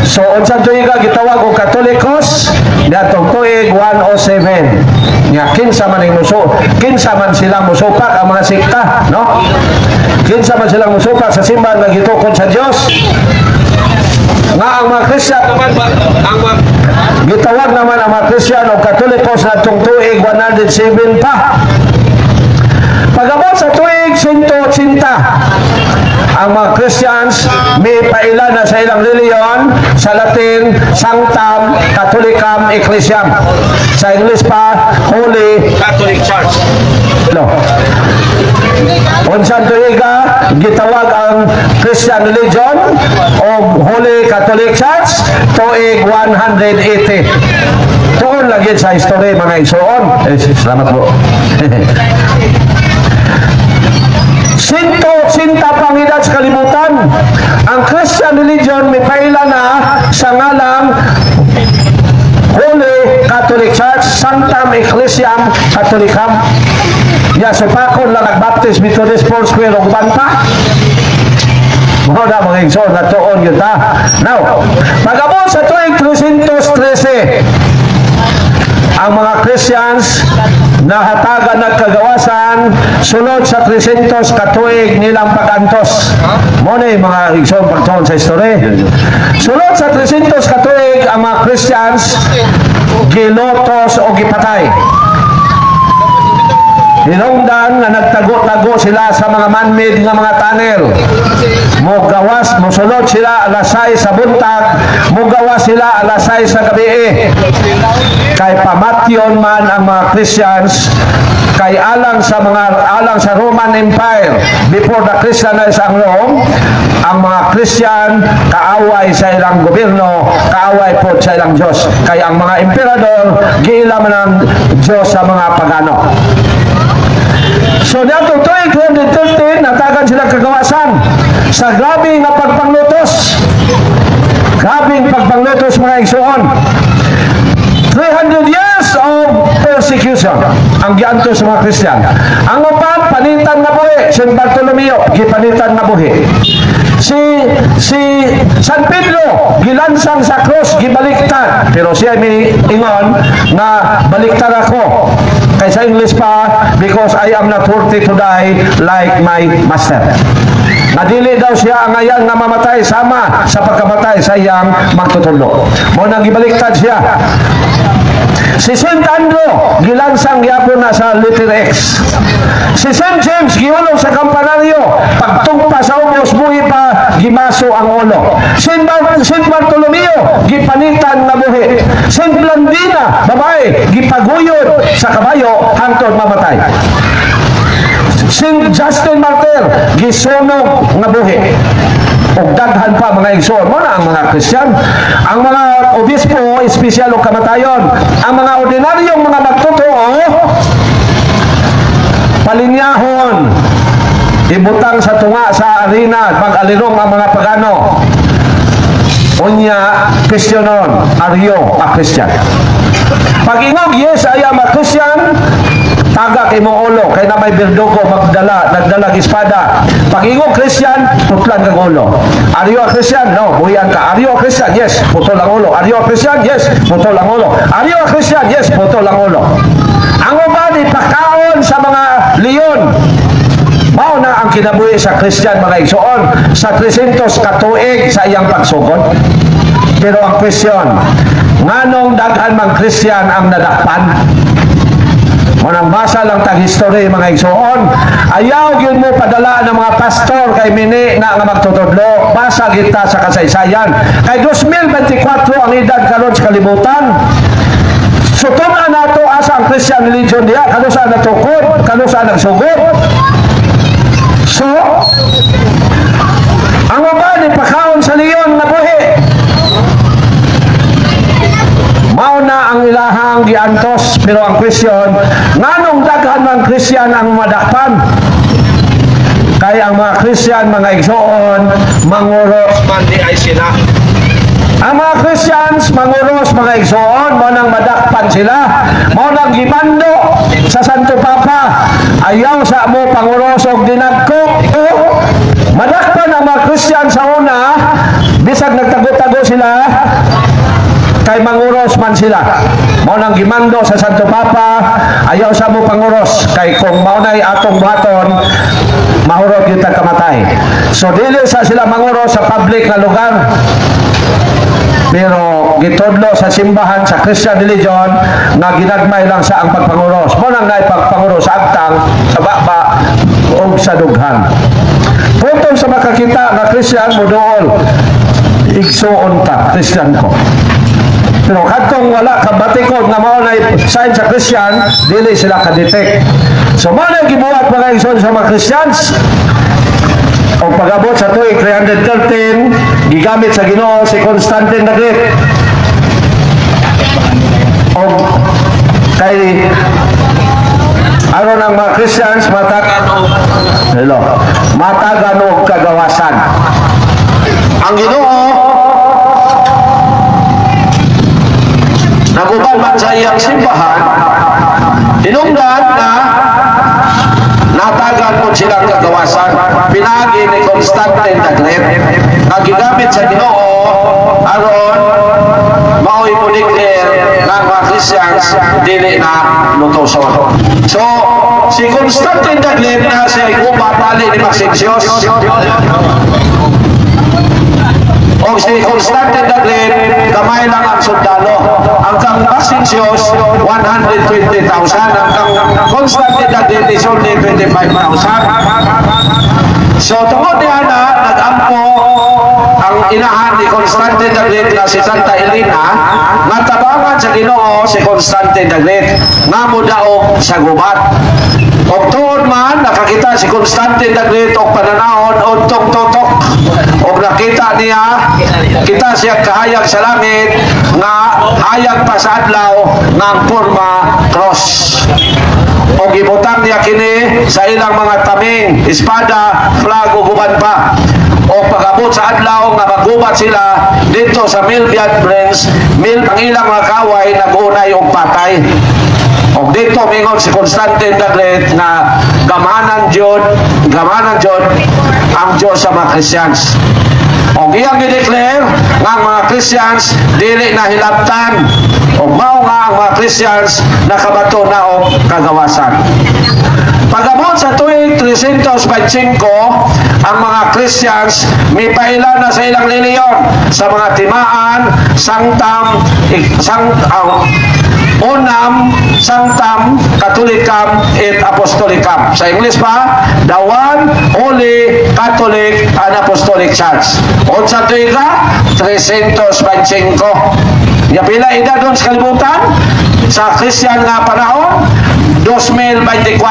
So unsa tuig gitawag og Katolikos datong tuig 107. Nya kinsa man kinsa man silang musupak ang mga sikta, no? Kinsa man silang musupak sa simbahan nga gitukod sa Dios. Nga ang mga Kristiyan naman gitawag naman ang mga Kristiyan o Katolikos na itong tuig 107 pa. Pagabot sa tuig 180, ang mga Christians may paila na sa ilang reliyon, sa Latin, Sanctam Catholicam Ecclesiam. Sa English pa, Holy Catholic Church. No. Unsan tuiga gitawag ang Christian religion o Holy Catholic Church tuig 180. Tuon lagi sa history mga igsoon. Salamat po. Sinta pangidad sa kalibutan. Ang Christian religion may paila na sa ngalang Holy Catholic Church, Sanctam Ecclesiam Catholicam. Ya, so pakon lang nagbaptis Methodist Foursquare o banta. Mga na mga igsoon na tuon yun ta. Now, pag-abot sa tuwing 313, ang mga Christians na hatagan at kagawasan sunod sa 300 katuig nilang pag-antos. Muna yung mga igsoon pagtuon sa history. Sunod sa 300 katuig ang mga Christians gilotos o gipatay. Hinungdan na nagtago-tago sila sa mga man-made nga mga tunnel. Mugawas, musulod sila alas 6 sa buntag, mugawas sila alas 6 sa gabi. Kay pamatyon man ang mga Christians, kay alang sa Roman Empire, before the Christianize ang Rome, ang mga Christian kaaway sa ilang gobyerno, kaaway po sa ilang Diyos. Kaya ang mga emperador, giilaman ng Diyos sa mga pagano. So nato tuig 2013 natagan sila kagawasan sa grabe nga pagpanglutos. Grabing pagpanglutos mga igsoon. 300 years of persecution ang giantos sa mga Kristiyan. Ang upat panitan nga buhi, St. Bartolomeo gipanitan nga buhi. Si San Pedro gilansang sa cross, gibaliktad, pero siya may ingon na baliktad ako. Kaya sa English pa, because I am not worthy to die like my master. Nadili daw siya ang ayan na mamatay sama sa pagkamatay sa iyang magtutulo. Muna gibaliktad siya. Si St. Andrew gilansang gyapon na sa letter X. Si St. James giulong sa kampanaryo, pagtungpa sa umos buhi pa gimaso ang ulo. St. Bartolomeo gipanitan na buhi. St. Blandina babae gipaguyod sa kabayo hangtod mamatay. St. Justin Martyr gisunog nga buhi. O daghan pa mga igsoon mo na ang mga Kristiyan. Ang mga obispo, espesyal o kamatayon. Ang mga ordinaryong mga magtotoo, palinyahon, ibutang sa tunga sa arena, pag-alirong ang mga pagano. Unya, Kristiyanon, Aryo, a Kristiyan. Pag-ingog, yes, ay ang mga Kristiyan, tagak imong ulo kay na may berdugo nagdalag espada. Pag-ingog Christian, putlan kang ulo. Aryo Christian, no, buhian ka. Aryo Christian, yes, putol ang ulo. Aryo Christian, yes, putol ang ulo. Aryo Christian, yes, putol ang ulo. Ang uban ipakaon sa mga leon. Mao na ang kinabuhi sa Christian mga igsoon sa 300 katuig sa iyang pagsugod. Pero ang question, nganong daghan mang Christian ang nadakpan? Munang basa lang tag history mga igsoon, ayaw gyud mo padala ng mga pastor kay mini na nga magtutudlo. Basa kita sa kasaysayan. Kay 2024 ang edad karon sa kalibutan. Sutuna nato asa ang Christian religion diya, kano sa natukod, kano sa nagsugod. So, ang uban ipakaon sa leon na buhi. Mao na ang ilahang giantos, pero ang question, nganong daghan ng Christian ang madakpan? Kaya ang mga Christian, mga igsoon, manguros man di ay sila. Ang mga Christians, manguros, mga igsoon, mo nang madakpan sila, mo nang gimando sa Santo Papa, ayaw sa mo panguros og dinagkok. Madakpan ang mga Christian sa una, bisag nagtago-tago sila, kay manguros man sila. Mao nang gimando sa Santo Papa, ayaw sa mo panguros kay kung mao nay atong buhaton mahurot gyud ta kamatay. So dili sa sila manguros sa public nga lugar. Pero gitudlo sa simbahan sa Christian religion nga ginagmay lang sa ang pagpanguros. Mo nang nay pagpanguros sa agtang, sa baba o sa dughan. Putol sa makakita nga Christian mo dool igsuon ta Christian ko. Pero kadtong wala ka batikod nga mao na sign sa Christian, dili sila ka-detect. So mao na gibuhat mga igsoon sa mga Christians. O pag-abot sa tuig 313, gigamit sa Ginoo si Constantine the Great. O kay aron ang mga Christians matagan og kagawasan. Ang Ginoo naguban man sa iyang simbahan, hinungdan na natagan mo silang kagawasan. Pinagi ni Constantine the Great na gigamit sa Ginoo aron mao'y mo declare ng mga Christians dili na lutoson. So si Constantine the Great na siya gubat bali ni Maxentius, o si Constantine the Great kamay lang ang sundalo. Ang kang Maxentius 120,000, ang kang Constantine the Great is only 25,000. So tungod niya na nag-ampo ang inahan ni Constantine the Great na si Santa Elena, natabangan sa Ginoo si Constantine the Great nga mudaog sa gubat. O tuod man nakakita si Constantine the Great og pananahon o tok-totok, og nakita niya, kita siya kahayag sa langit nga hayag pa sa adlaw nga ang porma cross. O gibutang niya kini sa ilang mga taming, espada, flag o guban pa. O pag-abot sa adlaw nga magubat sila dito sa Milbiad Branch, ang ilang mga kaway nag-unay og patay. O dito mingon si Constantine the Great na gamanan Jod ang Diyos sa mga Christians. O iyang gideclare nga ang mga Christians dili na hilabtan. O mao nga ang mga Christians nakabato na o kagawasan. Pag-abot sa tuig 325, ang mga Christians may paila na sa ilang reliyon sa mga timaan, unam, sanctam, katolikam, et apostolikam. Sa English pa, the one, holy, Catholic, and Apostolic Church. O sa tuig ka, 325. Pila edad doon sa kalibutan? Sa Christian nga panahon, 2024.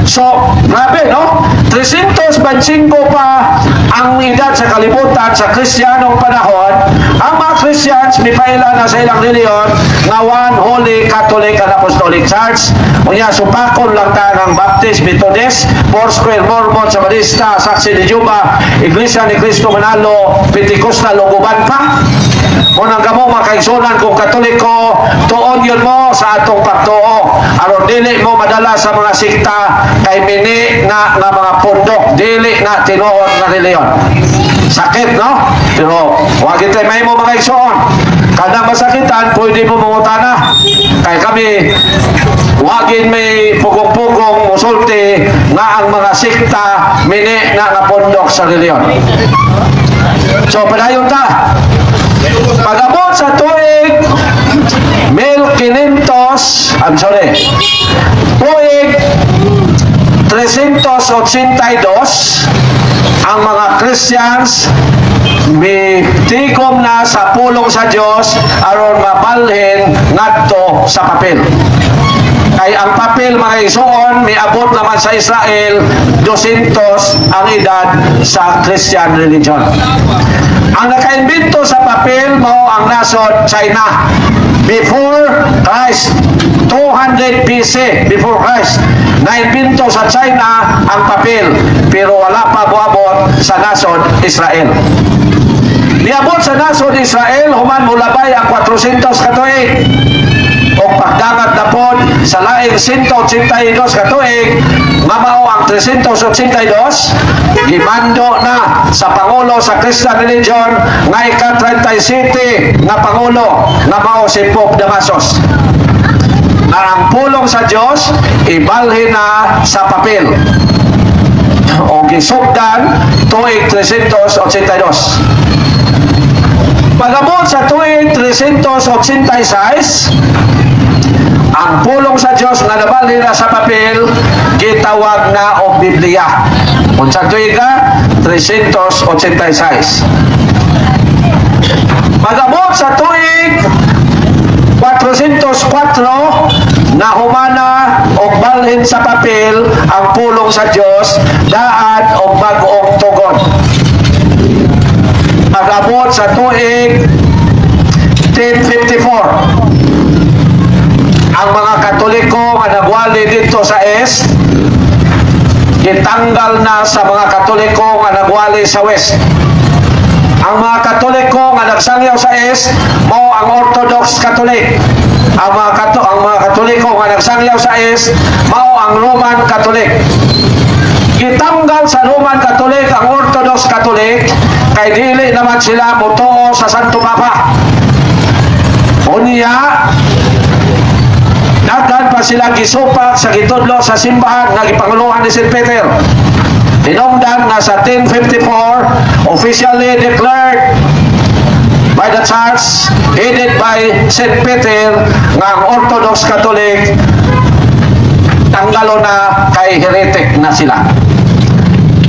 So, grabe, no? 325 pa ang edad sa kalibutan sa Kristiyanong panahon. Ang mga Christians, may paila na sa ilang reliyon nga one, holy, Catholic, and Apostolic Church. Unya, supakon lang ta ng Baptist, Methodist, Foursquare, Mormon, Sabadista, Saksi de Juba, Iglesia ni Cristo Manalo, Pentecostal, Uguban pa. Kung nagamo makaigsunan kung Katoliko, tuon yun mo sa atong pagtuo. Aron dili mo madala sa mga sikta kay mini na mga pundok, dili na tinuod na reliyon. Sakit, no? Pero huwag ito may mo makaigsuon. Kada masakitan, pwede mo mangutana. Kaya kami, huwagin may pugong-pugong musulti nga ang mga sikta mini na pundok sa reliyon. So, padayon ta. Pag-abot sa tuig 382, ang mga Christians may tikom na sa pulong sa Diyos aron mapalhin ngadto sa papel. Kay ang papel mga isuon may abot naman sa Israel 200 ang edad sa Christian religion. Ang nakaimbento sa papel mo ang nasod China before Christ, 200 BC before Christ. Naimbento sa China ang papel pero wala pa buabot sa nasod Israel. Niabot sa nasod Israel human mulabay ang 400 katuig. o pagdangat na pod sa laing 182 ka tuig nga mao ang 382 gimando na sa Pangulo sa Christian Religion nga ika-37 nga Pangulo nga mao si Pope Damasus na ang pulong sa Dios ibalhin na sa papel o gisugdan tuig 382. Pagabot sa tuig 386, ang pulong sa Dios nga nabalhin na sa papel gitawag na og Biblia. Unsang tuig ka? 386. Pagabot sa tuig 404 na humana og balhin sa papel ang pulong sa Dios daan og bag-ong tugon. Pag-abot sa tuig 1054 ang mga Katoliko nga nagwali dito sa East gitanggal na sa mga Katoliko nga nagwali sa West. Ang mga Katoliko nga nagsangyaw sa East mao ang Orthodox Catholic. Ang mga Katoliko nga nagsangyaw sa East mao ang Roman Catholic. Gitanggal sa Roman Catholic ang Orthodox Catholic kay dili naman sila motuo sa Santo Papa. Unya daghan pa sila gisupak sa gitudlo sa simbahan nga gipanguluhan ni St. Peter. Tinungdan na sa 1054 officially declared by the Church headed by St. Peter nga ang Orthodox Catholic tanggalo na kay heretic na sila.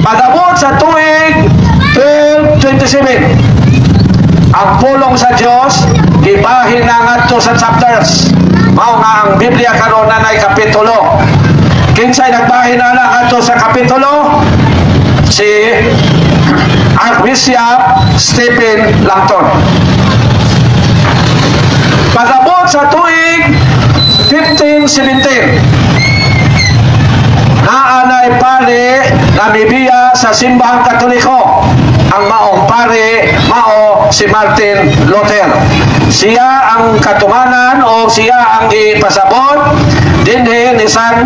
Pag-abot sa tuig 1227 ang pulong sa Dios gibahin na ngadto sa chapters. Mao nga ang Biblia karon na nay kapitulo. Kinsay nagbahin na ngadto sa kapitulo? Si Archbishop Stephen Langton. Pag-abot sa tuig 1517 naanay pare na mibiya sa simbahang Katoliko. Ang maong pare mao si Martin Luther. Siya ang katumanan o siya ang ipasabot dinhi ni San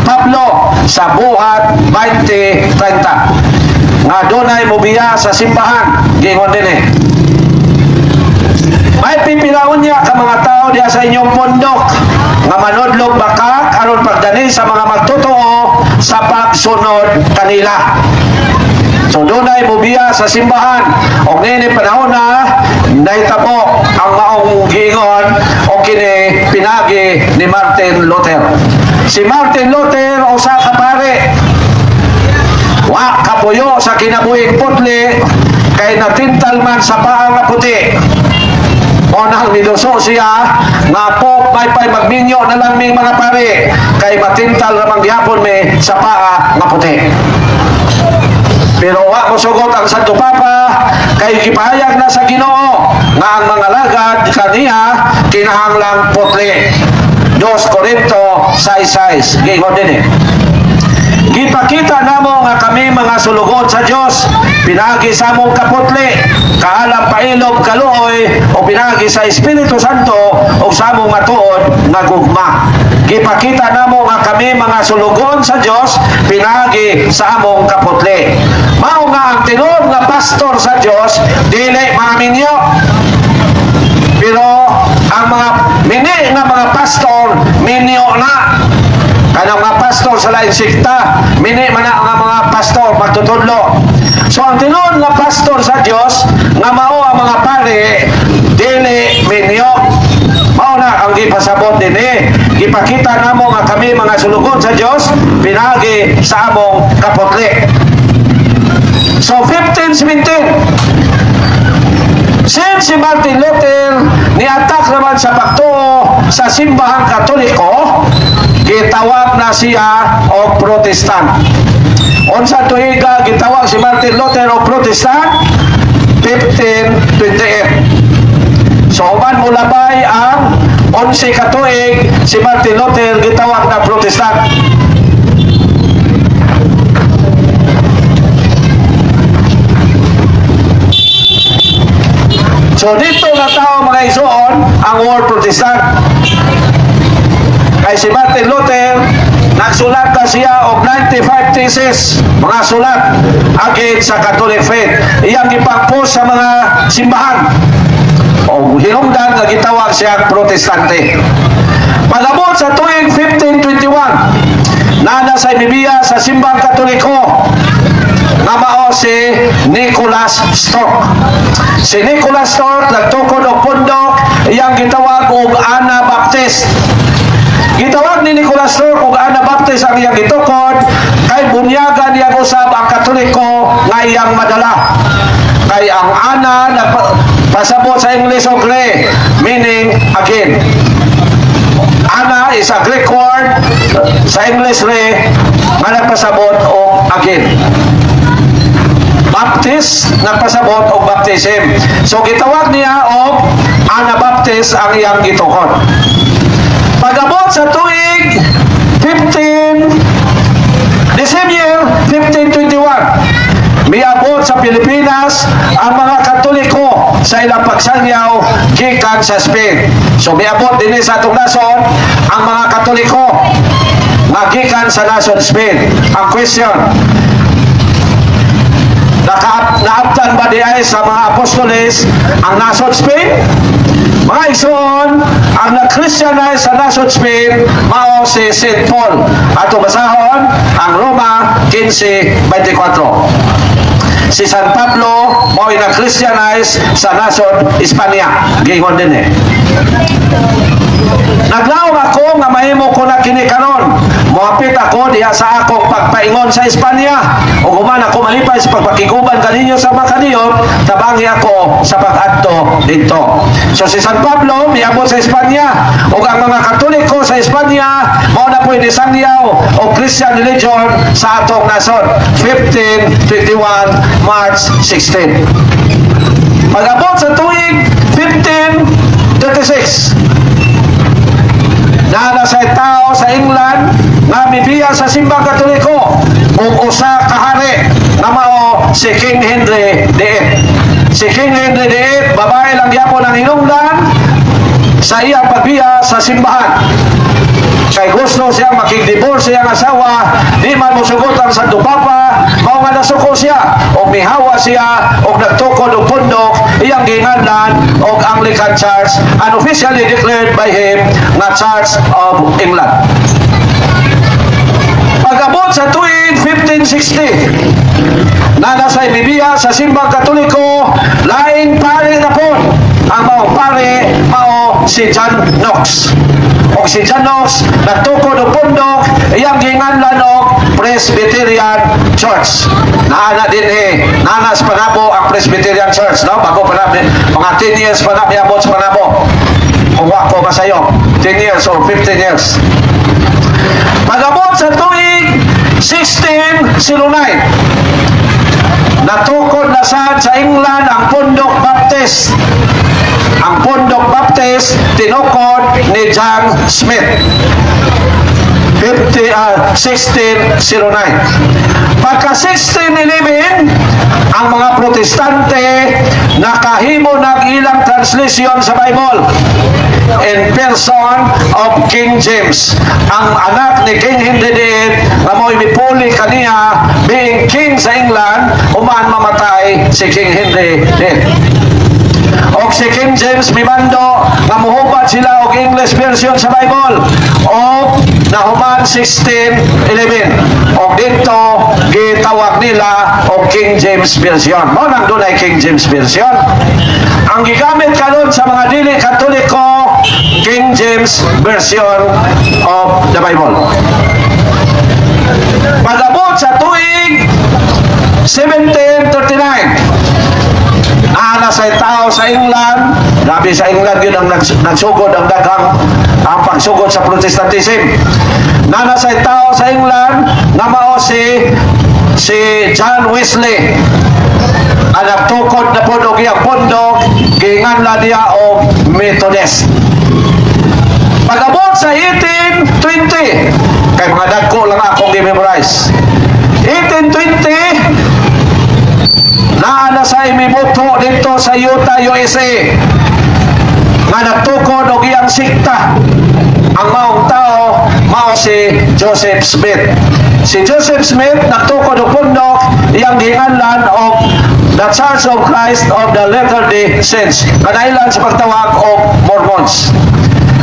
Pablo sa buhat 2030 nga dunay mobiya sa simbahan gingon dinhi. May pipilawon niya ka mga tao diya sa inyong pundok nga manudlog bakak aron pagdani sa mga magtotoo sa pagsunod kanila. So dunay mobiya sa simbahan og nini panahon na nahitabo ang maong giingon o kini pinagi ni Martin Luther. Si Martin Luther usa ka pare wa kapuyo sa kinabuhing putli kay natintal man sa paa nga puti. O nang niluso siya nga po may magminyo na lang may mga pare kay matintal ramang gihapon may sa paa nga puti. Pero wa mo sugot ang Santo Papa kay gipahayag na sa Ginoo nga ang mga lagad kaniya kinahanglang putli. 2 Corinto 6:6 giingon dinhi. Gipakita namo nga kami mga sulugod sa Dios pinagi sa among kaputli kaalam pailog kaluoy o pinagi sa Espiritu Santo o sa among matuod nga gugma. Gipakita namo nga kami mga sulugon sa Dios pinagi sa among kaputli. Mao nga ang tinud nga pastor sa Dios dili maminyo. Pero ang mga mini nga mga pastor minyo na. Kanang mga pastor sa lain sikta, mini man ang mga pastor magtutudlo. So ang tinud nga pastor sa Dios nga mao ang mga pare dili minyo. Mao na ang gipasabot dinhi. Gipakita namo nga kami mga sulugon sa Dios pinagi sa among kaputli. So 1517 since si Martin Luther niatak naman sa pagtuo sa simbahang Katoliko, gitawag na siya o Protestant. Unsa tuiga gitawag si Martin Luther o Protestant? 1528. So uban mo labay ang 11 ka tuig si Martin Luther gitawag na Protestant. So dito na tao mga igsoon ang World Protestant. Kay si Martin Luther, nagsulat na siya og 95 thesis, mga sulat against sa Catholic faith. Iyang ipang-post sa mga simbahan. O hinungdan nga gitawag siya Protestante. Pagabot sa tuig 1521, nana sa ibibiya sa simbang Katoliko na mao si Nicholas Stork. Si Nicholas Stork nagtukod og pundok, iyang gitawag og Anabaptist. Gitawag ni Nicholas Stork og Anabaptist ang iyang gitukod kay bunyagan niya usab ang Katoliko nga iyang madala. Kay ang ana nagpasabot sa English og re, meaning again. Ana is a Greek word sa English re nga nagpasabot og again. Baptist nagpasabot og baptism. So gitawag niya og Anabaptist ang iyang gitukod. Pagabot sa tuig 15 December 1521, miabot sa Pilipinas ang mga Katoliko sa ilang pagsangyaw gikan sa Spain. So miabot din sa atong nason ang mga Katoliko nga gikan sa nason Spain. Ang question, naabtan ba di ay sa mga apostoles ang nason Spain? Mga igsoon, ang nag-Christianize sa nason Spain mao si St. Paul. Ato basahon ang Roma 15:24. Si San Pablo mao nag-Christianize sa nason Espanya. Gingon din eh. Naglaom ako nga mahimo ko na kini karon. Moapit ako diha sa akong pagpaingon sa Espanya. Ug human ako malipay sa pagpakiguban kaninyo sa mga kaniyot, tabangi ako sa pag-adto dito. So si San Pablo miabot sa Espanya ug ang mga Katoliko sa Espanya mao na pwede sangyaw o Christian religion sa atong nason. 1521 March 16. Pag-abot sa tuig 1536, nasa tao sa England nga mibiya sa simbang Katoliko ug usa ka hari nga mao si King Henry VIII. Si King Henry VIII babae lang gyapon ang hinungdan sa iyang pagbiya sa simbahan. Kay gusto siya makig-divorce siyang asawa, di man mosugotan sa Papa, mao nga nasuko siya o mihawa siya o nagtukod og pundok, iyang ginganlan og Anglican Church, unofficially declared by him nga Church of England. Pag-abot sa tuig 1560, nanasay bibiya sa simbang Katoliko, laing pare na po ang maong pare mao si John Knox. O si John Knox nagtukod og pundok, iyang ginganlan og Presbyterian Church. Naana din nanas panabo ang Presbyterian Church, no? Bago panabo, mga 10 years pa na miabot sa panabo. Kung wako masayo, 10 years or 15 years. Pag-abot sa tuig 1609, natukod na sad sa England ang Pundok Baptist. Ang Pundok Baptist tinukod ni John Smith. 1609. Pagka 1611, ang mga Protestante nakahimo nag-ilang translation sa Bible in person of King James. Ang anak ni King Henry VIII na mo'y mipuli kaniya being king sa England, uman mamatay si King Henry VIII. O si King James mimando nga muhubad sila og English version sa Bible o nahuman 1611 o dito gitawag nila og King James version. Mo nang dunay King James version. Ang gigamit karon sa mga dili Katoliko, King James version of the Bible. Pag-abot sa tuig 1739, ana sa tao sa England, grabe sa England yun ang nagsugod ang daghang ang pagsugod sa Protestantism. Nana sa tao sa England nga mao si John Wesley. Ang nagtukod na po og iyang pundok, ginganlan niya og Methodist. Pag-abot sa 1820, kay mga dagko lang akong gi-memorize. 1820, na sa imibuto dito sa Utah, USA nga nagtukod og iyang sikta. Ang maong tao mao si Joseph Smith. Si Joseph Smith nagtukod og pundok iyang gihinganlan og the Church of Christ of the Latter-day Saints, kanailan sa pagtawag og Mormons.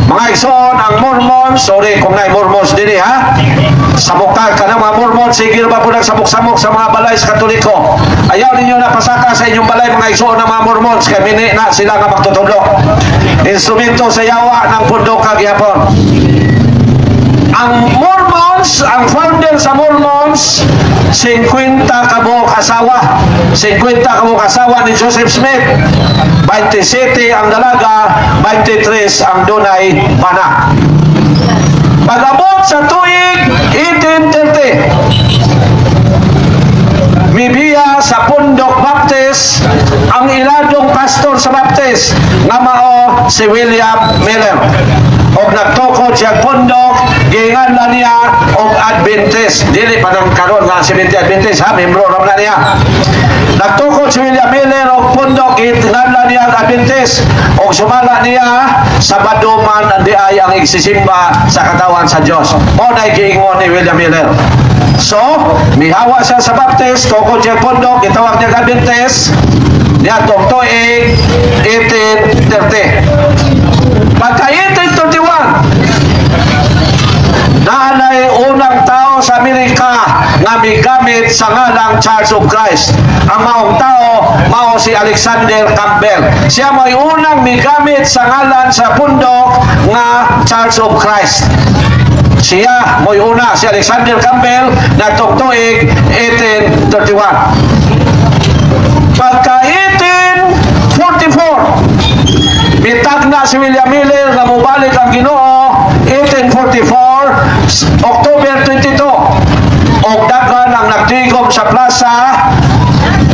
Mga igsoon, ang Mormons, sorry kung na'y Mormons din ha, sabukag ka ng mga Mormons, sige ba po nagsabok-samok sa mga balay sa Katoliko. Ayaw ninyo na pasaka sa inyong balay mga igsoon ng mga Mormons, kaya mini na sila nga magtutudlo. Instrumento sa yawa ng pundok kaghihapon. Ang Mormons, ang founder sa Mormons, 50 kabuok asawa. 50 kabuok asawa ni Joseph Smith. 27 ang dalaga, 23 ang dunay bana. Pag-abot sa tuig 1830, mibiya sa Pundok Baptist ang iladong pastor sa Baptist nga mao si William Miller. Og nagtukod siya pundok, gihinganlan niya og Adventist. Dili pa nang karon nga Seventh-day Adventist ha, membro ra na niya. Nagtukod si William Miller og pundok, gihinganlan niya ang Adventist. Og sumala niya sa baduman di ay ang igsisimba sa katawan sa Dios. O nay giingon ni William Miller. So, mihawa siya sa Baptist, tukod siya pundok, gitawag niya Adventist. Niya tuig 1830. Pagka 1831, naanay unang tao sa Amerika nga migamit sa ngalang Church of Christ. Ang maong tao, mao si Alexander Campbell. Siya mo'y unang migamit sa ngalan sa pundok nga Church of Christ. Siya mo'y una, si Alexander Campbell, na tuig 1831. Pagka 1844, bitag na si William Miller na mubalik ang Ginoo. 1844 October 22, og dagan ang nagtigom sa plaza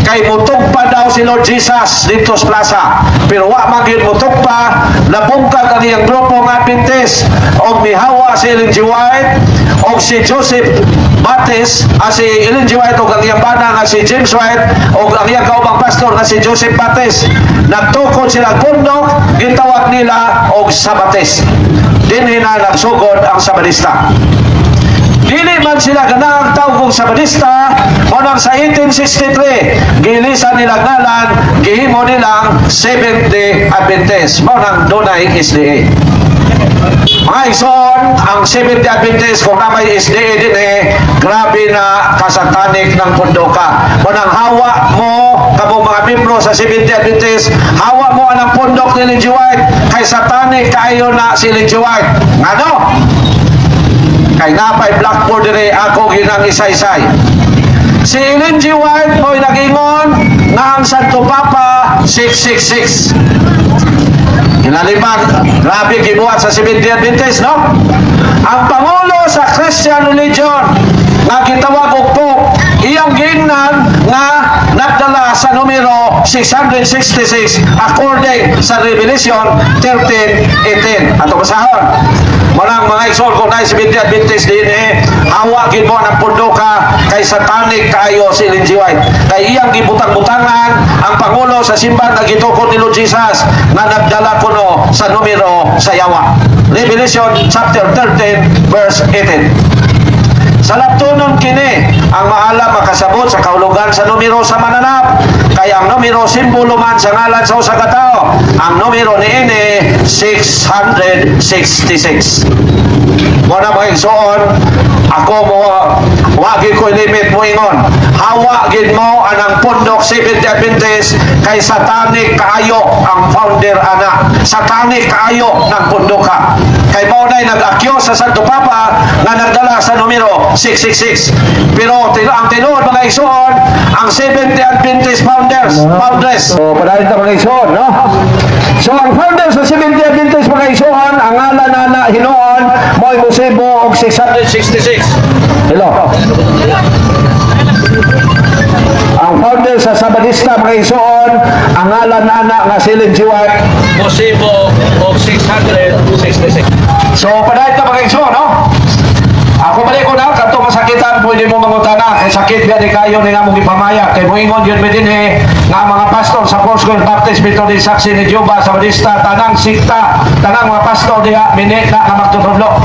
kay mutugpa daw si Lord Jesus dito sa plaza, pero wa magid mutugpa. Nabungkag ang iyang grupo ng Adventist og mihawa si Ellen G. White og si Joseph Baptist, si Ellen G. White og ang iyang bana nga si James White og ang iyang kaubang pastor nga si Joseph Baptist. Nagtukod sila pundok, gitawag nila og Sabbathist. Dinhi na nagsugod ang Sabadista. Dili man sila ganang tawag Sabadista, monang sa 1863, gilisan nila ngalan, gihimo nilang Seventh-day Adventist, monang dunay SDA. Mga igsoon, ang Seventh-day Adventist, kung na may SDA din grabe na kasatanik ng pundoka. Monang hawa mo, kabong mga membro sa Seventh-day Adventist, hawa mo anang pundok ni Ellen G. White, kay satanik kayo na si Ellen G. White. Ngano? Kay napay blackboard dire ako ginang isay-isay. Si Ellen G. White mo'y nag-ingon nga ang Santo Papa 666. Kinalibag, grabe gibuhat sa Seventh-day Adventist, no? Ang Pangulo sa Christian religion nga gitawag og Pope, iyang gingnan nga nagdala sa numero 666 according sa Revelation 13:18. Ato basahon. Walang mga isol kung na Seventh-day Adventist din hawagin mo ng pundoka kay satanic kayo si Ellen G. White. Kay iyang gibutang-butangan ang Pangulo sa simbahan na gitukod ni Lord Jesus na nagdala kuno sa numero sa yawa. Revelation chapter 13 verse 18. Sa laptunon kini ang maalam makasabot sa kahulugan sa numero sa mananap, kaya ang numero simbolo man sa ngalan sa usa ka tawo. Ang numero niini 666. Muna mga igsoon, ako mo wagi ko limit mo ingon, hawa gid mo anang pundok Seventh-day Adventist kay satanic kaayo ang founder ana, satanic kaayo ng pundoka. Kay mao nay nag-akyo sa Santo Papa nga nagdala sa numero 666. Pero ang tinuod mga igsoon, ang Seventh-day Adventist founders. So padayon ta mga igsoon, no? So ang founders sa Seventh-day Adventist mga igsoon, ang ngalan na hinuon mo'y Musebo og 666. Hello. Ang founder sa Sabadista mga igsoon, ang ngalan na nga si Ellen G. White, Musebo og 666. So padayon ta mga igsoon, no? Ako balik ko na, kanto masakitan, pwede mo mangutana, kay sakit biya di kayo ni nga mong ipamaya, kay moingon yun medin nga mga pastor sa Foursquare Baptist, Methodist, Saksi ni Jehovah, Sabadista, tanang sikta, tanang mga pastor diha, minit na nga magtutudlo.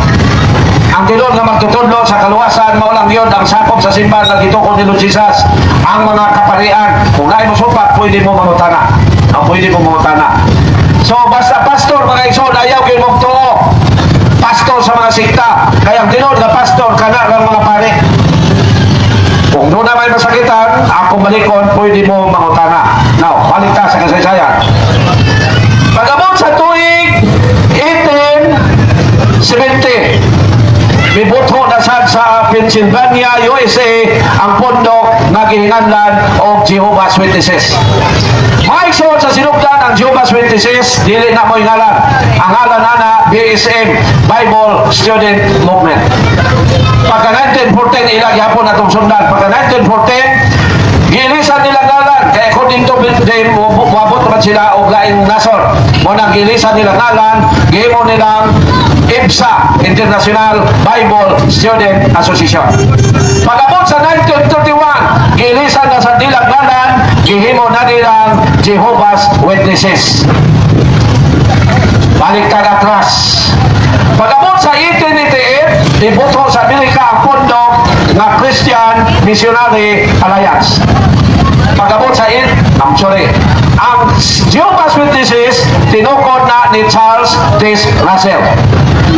Ang tilon nga magtutudlo sa kaluwasan, maulang yun, ang sakop sa simbahan na dito ko ni Lord Jesus, ang mga kaparian, kung naay mo supat, pwede mo mangutana. Pwede mo mangutana. So, basta pastor, mga igsoon, ayaw kayo magtuo. Pastor sa mga sikta, kaya ang tinod na pastor, kana lang mga pare. Kung doon na may masakitan, ako balikon, pwede mo mangutana. Now, balik ka sa kasaysayan. Pag-abot sa tuig 1870, mibuto na sad sa Pennsylvania, USA, ang pondok na gihinganlan o Jehovah's Witnesses. Maigsoon sa sinugdan ang Jehovah's Witnesses, dili na mo ngalan. Ang ngalan na BSM, Bible Student Movement. Pagka 1914, ilang yapon na itong sundan. Pagka 1914, gilisan nila ngalan. Kaya according to them, mabot naman sila o laing nasor. Muna gilisan nila ngalan, gihimo nilang IBSA, International Bible Student Association. Pag-abot sa 1931, gilisan na sa dilang ngalan, gihimo na nilang Jehovah's Witnesses. Balik ka atras. Pag-abot sa 1888, ibuto sa Amerika ang pondok na Christian Missionary Alliance. Pag-abot sa ang Jehovah's Witnesses, tinukod na ni Charles T. Russell.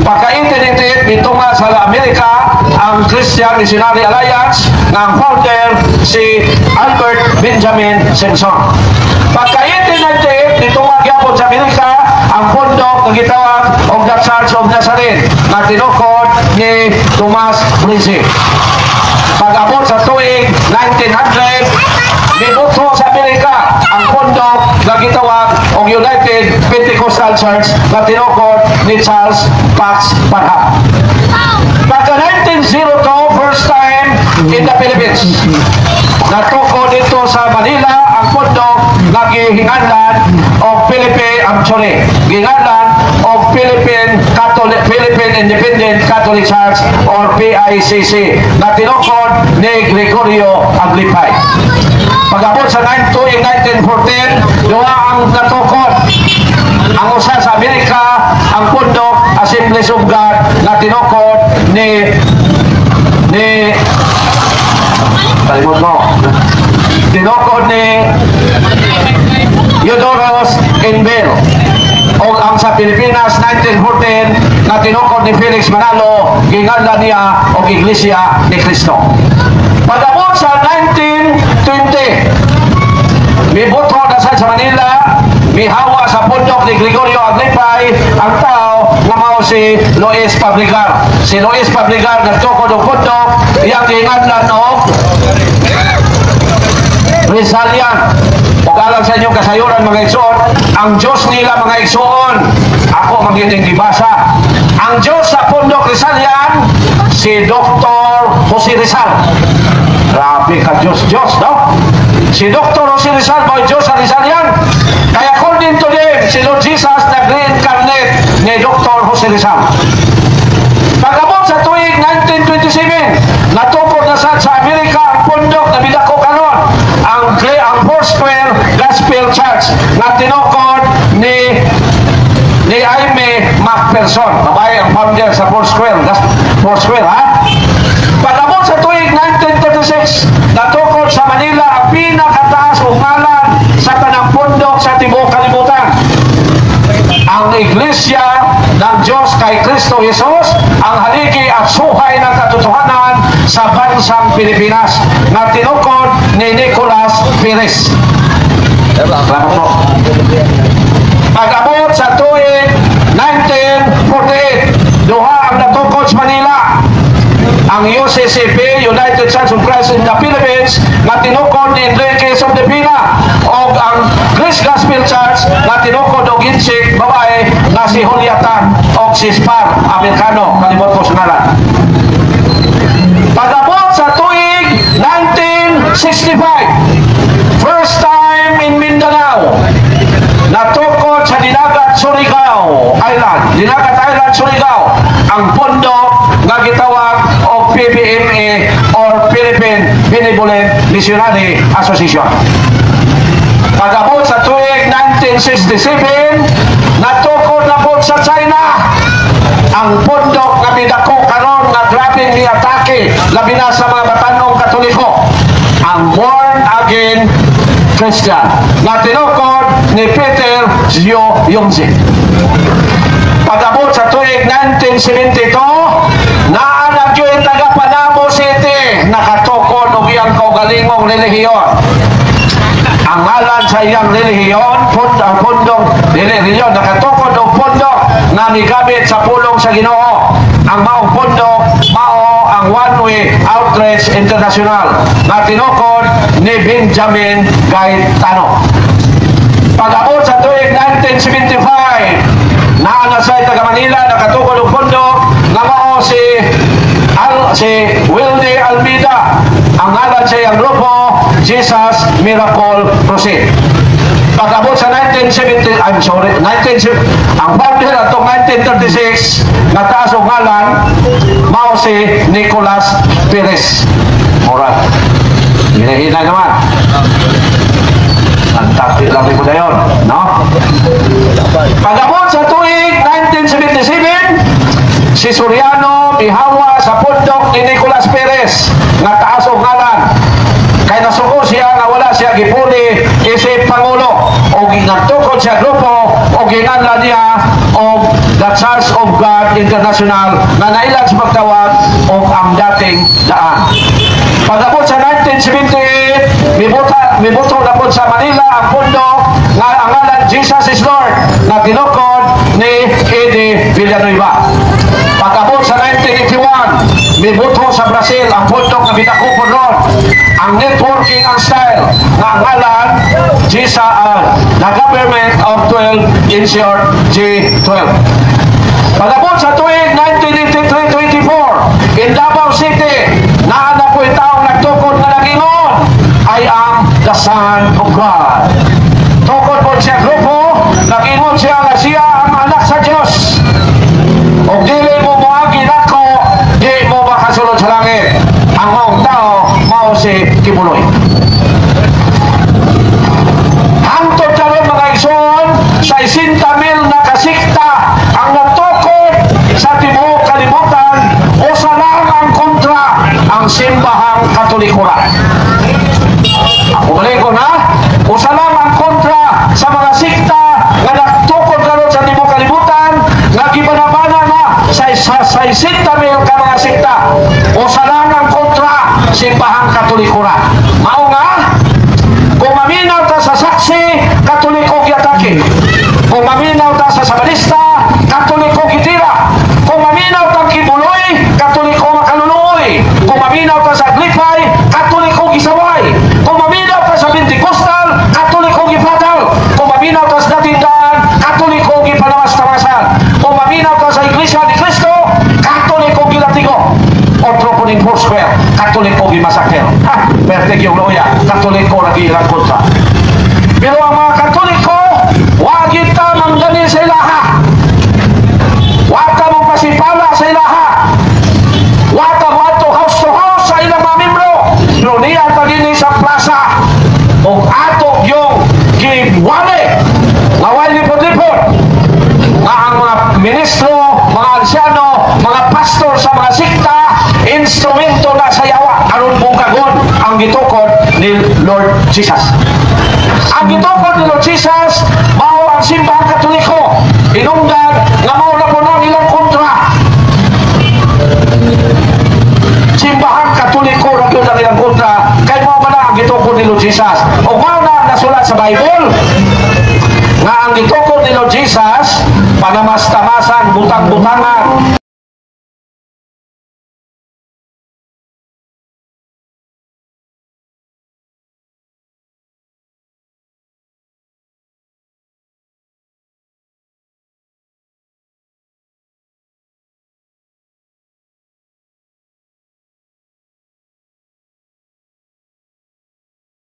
Pagka-1888, bitunga sa Amerika ang Christian Missionary Alliance ng founder si Albert Benjamin Simpson. Pagka-1898, bitunga gyapon sa Amerika ang pondok na gitawag og The Church of Nazareth na tinukod ni Thomas Brinsley. Pag-abot sa tuig 1900, nibuto sa Amerika ang pondok na gitawag og United Pentecostal Church na tinukod ni Charles Pax Parham. Pagka 1902, first time in the Philippines, natukod dito sa Manila ang pondok na gihinganlan og Philippine Independent Catholic Church or PICC na tinukod ni Gregorio Aglipay. Pag-abot sa 1914, duha ang natukod. Ang usa sa Amerika, ang pondok Assemblies of God na tinukod ni talimod mo. Tinukod ni Eudorus Enbel. O ang sa Pilipinas 1914 na tinukod ni Felix Manalo, ginganlan niya o Iglesia ni Cristo. Pag-abot sa 1920, may buto na sa Manila, may hawa sa pundok ni Gregorio Aglipay ang tao na mao si Luis Pabligar. Si Luis Pabligar nagtukod ng pundok, iyang ginganlan o Rizalian. O alam sa inyong kasayuran mga igsoon, ang Diyos nila mga igsoon, ako magiting dibasa. Ang Diyos sa pundok Rizalian, si Dr. Jose Rizal. Grabe ka Diyos, no? Si Dr. Jose Rizal, boy Diyos sa Rizalian. Kaya according to them, si Lord Jesus nag-reincarnate ni Dr. Jose Rizal. Pag-abot sa tuig 1927, natupod na sa Amerika ang pundok na bidako karon ang Foursquare Gospel Church na tinukod ni Jaime McPherson, babae ang founder sa Foursquare, ha? Pag-abot sa tuig 1936, natukod sa Manila ang pinakataas umalan sa tanang pundok sa tibuok kalibutan. Ang Iglesia ng Diyos kay Kristo Jesus, ang haligi at suhay ng katotohanan sa bansang Pilipinas na tinukod ni Nicolas Perez. Pag-abot sa tuig 1948, duha ang natukod sa Manila. Ang UCCP, United Church of Christ in the Philippines, na tinukod ni Enrique Sobdepina, o ang Grace Gospel Church na tinukod o ginsik babae na si Juliatan o si Spar Amerikano, kalimot ko sunaran. Pag-abot sa tuig 1965, first time in Mindanao, natukod sa Dinagat Surigao Island, ang pundok na gitawag o PBMA or Philippine Benevolent Missionary Association. Pag-abot sa tuig 1967, natukod na po sa China ang pundok na bidako karon nga grabing ni-atake labi na sa mga batanong Katoliko, ang born again Christian na tinukod ni Peter Zhio Yongzhi. Pag-abot sa tuig 1972, naanag yung taga Panamo City nakatukod og iyang kaugalingong relihiyon. Ang ngalan sa iyang relihiyon, pundong relihiyon, nakatukod og pundok na migamit sa pulong sa Ginoo. Ang maong pundok, mao ang One Way Outreach International na tinukod ni Benjamin Gaetano. Pag-abot sa tuig 1975, naanasay taga Manila, nakatukod og pundok na mao si Wilde Almeida. Ang ngalan sa iyang grupo, Jesus Miracle Crusade. Pag-abot sa 1970, ang founder atong 1936, nataas og ngalan, mao si Nicolas Perez. Alright. Hina-hina naman. Ang taktik lang ko na yun, no? Pag-abot sa tuig 1977, si Soriano ihawa sa pundok ni Nicolas Perez nga taas og ngalan. Kaya nasuko siya nga wala siya gipuli isip Pangulo o nagtukod siya grupo o ginanla niya o the Church of God International na nailan sa pagtawag o ang dating daan. Pag-abot sa 1978, mibuto na po sa Manila ang pundok nga ang ngalan Jesus is Lord na tinukod ni Eddie Villanueva. Pag-abot sa 1981, mibuto sa Brazil ang pundok na bitakupon ron ang networking and style na ngalan the Government of 12, in short G12. Pag-abot sa tuig 1983-24, in Davao City, naana po yung taong nagtukod na nagingon ay ang the Son of God. Tukod po siya grupo, nagingon siya na siya ang anak sa Diyos. O dili mo moagi nako, di mo makasulod sa langit. Ang maong tao, mao si Kibuloy. Hangtod karon mga igsoon, sa 60,000 na kasikta ang natukod sa tibuok kalibutan o sa lang ang kontra ang simbahang Katolikuran. Ako balik ko na, o sa lang ang kontra sa mga sikta nga natukod karon sa tibuok kalibutan nga gibanabana na sa 60,000 ka mga sikta o sa lang ang kontra simbahang Katolikuran. Mao nga, kung maminaw ta sa saksi, Katoliko giatake. Kung maminaw ta sa sabalista, Katoliko gitira. Kung maminaw ta Kibuloy, Katoliko makaluloy. Kung maminaw ta sa Glipay, Katoliko gisaway. Kung maminaw ta sa Pentecostal, Katoliko gipadal. Kung maminaw ta sa Datindaan, Katoliko gipanamas-tamasan. Kung maminaw ta sa Iglesia ni Cristo, Katoliko gilatigo. Otro po ning Foursquare, Katoliko gimasaker. Ha, perte yung loya, Katoliko lagi ilang kontra. Pero ang mga Katoliko, wag kita mangganin sa ilaha. Wag ka mong pasipala sa ilaha. Wag ka mo ato house to house sa ilang mga membro. Pero niya pagini sa plaza. O ato yung giwali. Ngawali lipod-lipod. Nga ang mga ministro, mga ansyano, mga pastor sa mga sikta, instrumento na sa yawa. Aron bukagon ang gitukod ni Lord Jesus. Ang gitukod ni Lord Jesus, mao ang simbahang Katoliko. Inungdan nga mao na po ng ilang kontra. Simbahang Katoliko na po ng ilang kontra. Kaya mao ba na ang gitukod ni Lord Jesus? O mao na nasulat sa Bible nga ang gitukod ni Lord Jesus, panamas-tamasan, butang-butangan,